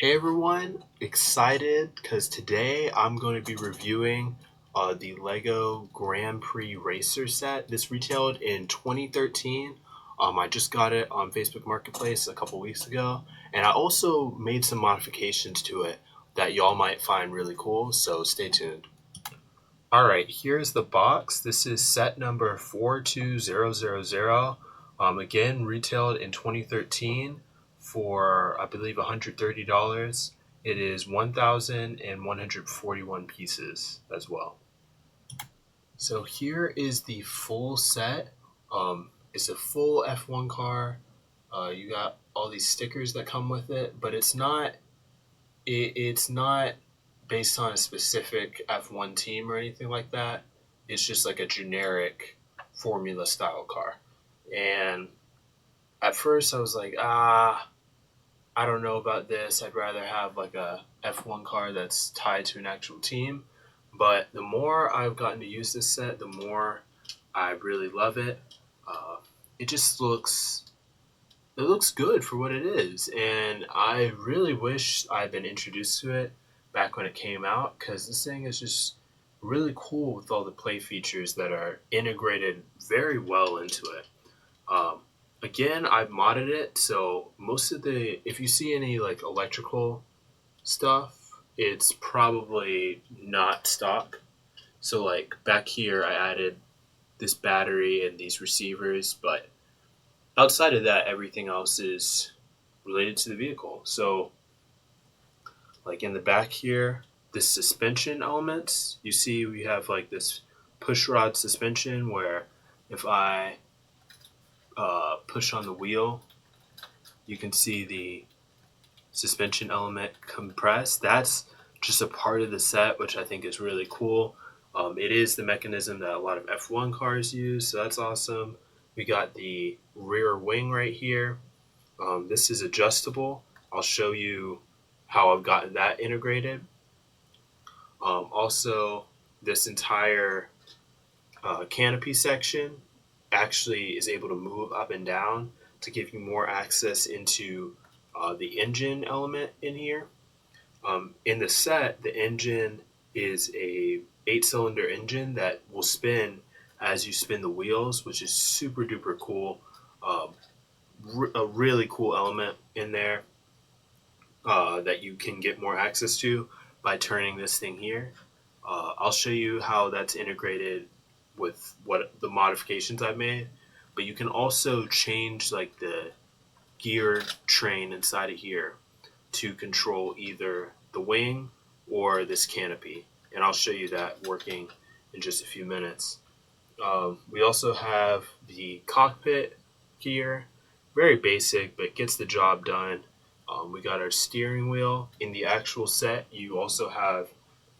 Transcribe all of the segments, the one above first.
Hey everyone, excited because today I'm going to be reviewing the Lego Grand Prix Racer set. This retailed in 2013. I just got it on Facebook Marketplace a couple weeks ago, and I also made some modifications to it that y'all might find really cool, so stay tuned. Alright, here's the box. This is set number 42000. Again, retailed in 2013 for, I believe, $130. It is 1,141 pieces as well. So here is the full set. It's a full F1 car. You got all these stickers that come with it, but it's not based on a specific F1 team or anything like that. It's just like a generic Formula style car. And at first I was like, I don't know about this. I'd rather have like a F1 car that's tied to an actual team. But the more I've gotten to use this set, the more I really love it. It just looks good for what it is, and I really wish I'd been introduced to it back when it came out, because this thing is just really cool with all the play features that are integrated very well into it. Um, Again, I've modded it, so most of if you see any like electrical stuff, it's probably not stock. So like back here, I added this battery and these receivers, but outside of that, everything else is related to the vehicle. So, like in the back here, the suspension elements, you see we have like this push rod suspension where if I push on the wheel, you can see the suspension element compress. That's just a part of the set, which I think is really cool. It is the mechanism that a lot of F1 cars use, so that's awesome. We got the rear wing right here. This is adjustable. I'll show you how I've gotten that integrated. Also, this entire canopy section actually is able to move up and down to give you more access into the engine element in here. In the set, the engine is a 8-cylinder engine that will spin as you spin the wheels, which is super duper cool. A really cool element in there that you can get more access to by turning this thing here. I'll show you how that's integrated with what the modifications I've made, but you can also change like the gear train inside of here to control either the wing or this canopy, and I'll show you that working in just a few minutes. We also have the cockpit here, very basic but gets the job done. We got our steering wheel. In the actual set, you also have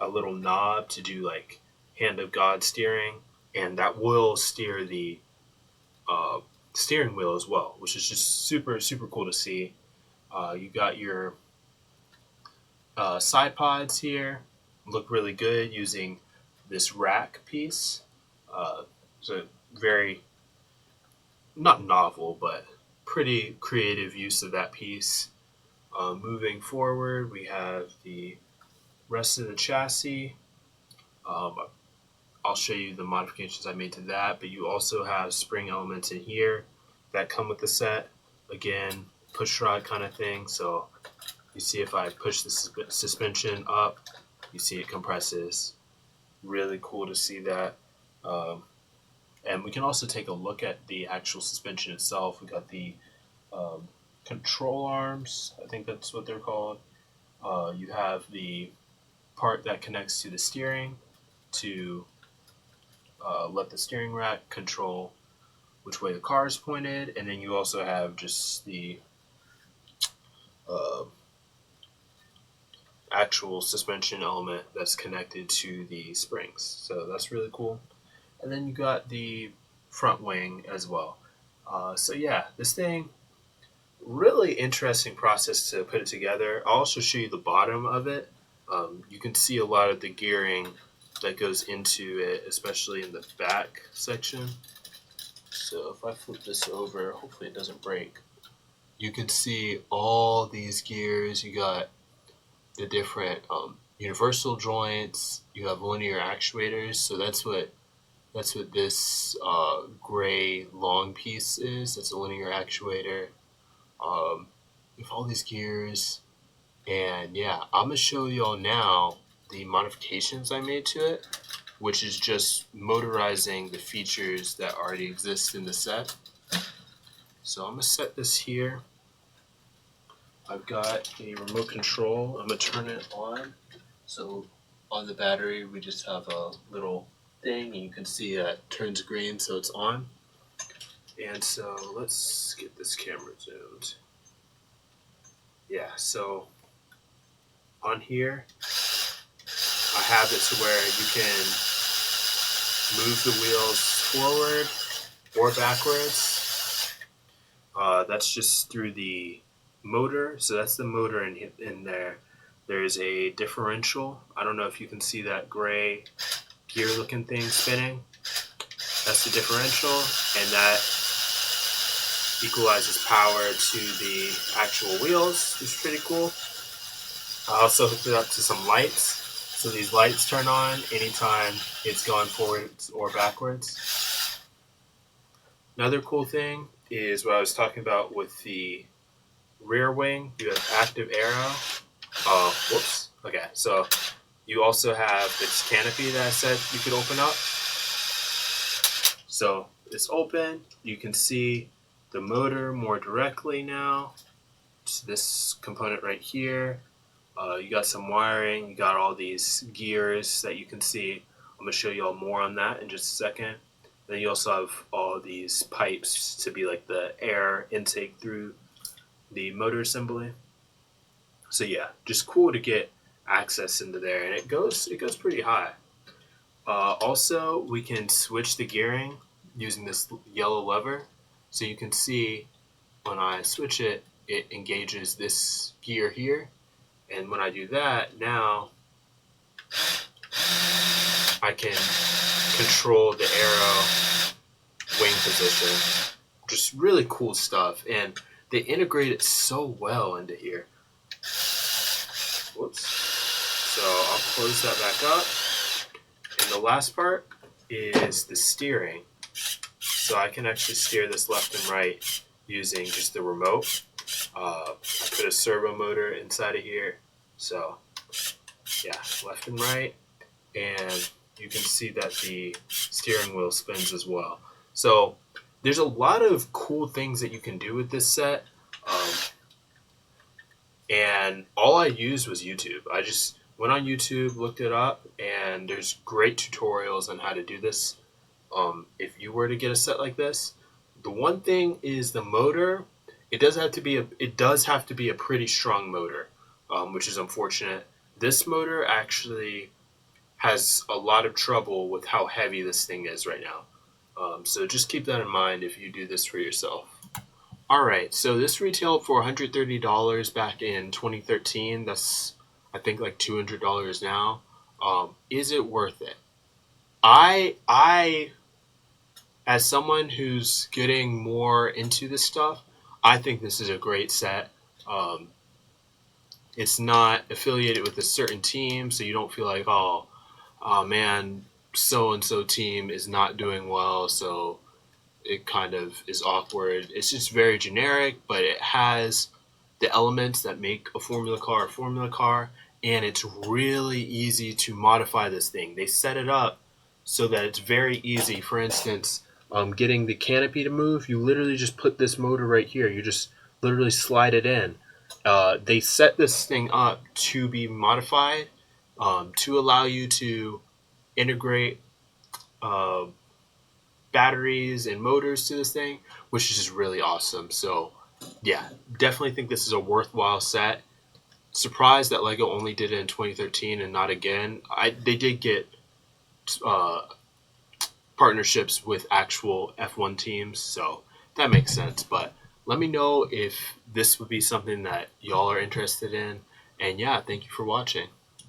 a little knob to do like hand of God steering, and that will steer the steering wheel as well, which is just super cool to see. You got your side pods here, look really good using this rack piece. It's a very, not novel, but pretty creative use of that piece. Moving forward, we have the rest of the chassis. I'll show you the modifications I made to that, but you also have spring elements in here that come with the set. Again, push rod kind of thing. So you see if I push the suspension up, you see it compresses. Really cool to see that. And we can also take a look at the actual suspension itself. We got the control arms, I think that's what they're called. You have the part that connects to the steering to let the steering rack control which way the car is pointed, and then you also have just the actual suspension element that's connected to the springs. So that's really cool. And then you got the front wing as well. So yeah, this thing, really interesting process to put it together. I'll also show you the bottom of it. You can see a lot of the gearing that goes into it, especially in the back section. So if I flip this over, hopefully it doesn't break. You can see all these gears. You got the different universal joints. You have linear actuators. So that's what this gray long piece is. It's a linear actuator. With all these gears. And yeah, I'm going to show y'all now the modifications I made to it, which is just motorizing the features that already exist in the set. So I'm going to set this here. I've got a remote control. I'm going to turn it on. So on the battery, we just have a little thing, and you can see that it turns green, so it's on. And so let's get this camera zoomed. Yeah, so on here, I have it to where you can move the wheels forward or backwards. That's just through the motor. So that's the motor in there. There's a differential. I don't know if you can see that gray gear looking thing spinning. That's the differential, and that equalizes power to the actual wheels, which is pretty cool. I also hooked it up to some lights. So these lights turn on anytime it's going forwards or backwards. Another cool thing is what I was talking about with the rear wing. You have active aero. Whoops. Okay, so you also have this canopy that I said you could open up. So it's open. You can see the motor more directly now. It's this component right here. You got some wiring. You got all these gears that you can see. I'm going to show you all more on that in just a second. Then you also have all these pipes to be like the air intake through the motor assembly. So yeah, just cool to get access into there, and it goes pretty high. Also, we can switch the gearing using this yellow lever. So you can see when I switch it, it engages this gear here. And when I do that, now I can control the aero wing position. Just really cool stuff. And they integrate it so well into here. Whoops. So I'll close that back up. And the last part is the steering. So I can actually steer this left and right using just the remote. I put a servo motor inside of here. So yeah, left and right. And you can see that the steering wheel spins as well. So there's a lot of cool things that you can do with this set. And all I used was YouTube. I just went on YouTube, looked it up, and there's great tutorials on how to do this. If you were to get a set like this, the one thing is the motor. It does have to be a pretty strong motor, which is unfortunate. This motor actually has a lot of trouble with how heavy this thing is right now. So just keep that in mind if you do this for yourself. Alright, so this retailed for $130 back in 2013. That's, I think, like $200 now. Is it worth it? I, as someone who's getting more into this stuff, I think this is a great set. It's not affiliated with a certain team, so you don't feel like, oh man, so-and-so team is not doing well, so it kind of is awkward. It's just very generic, but it has the elements that make a formula car, and it's really easy to modify this thing. They set it up so that it's very easy. For instance, getting the canopy to move, you literally just put this motor right here. You just literally slide it in. They set this thing up to be modified to allow you to integrate batteries and motors to this thing, which is just really awesome. So yeah, definitely think this is a worthwhile set. Surprised that Lego only did it in 2013 and not again. They did get partnerships with actual F1 teams, so that makes sense. But let me know if this would be something that y'all are interested in. And yeah, thank you for watching.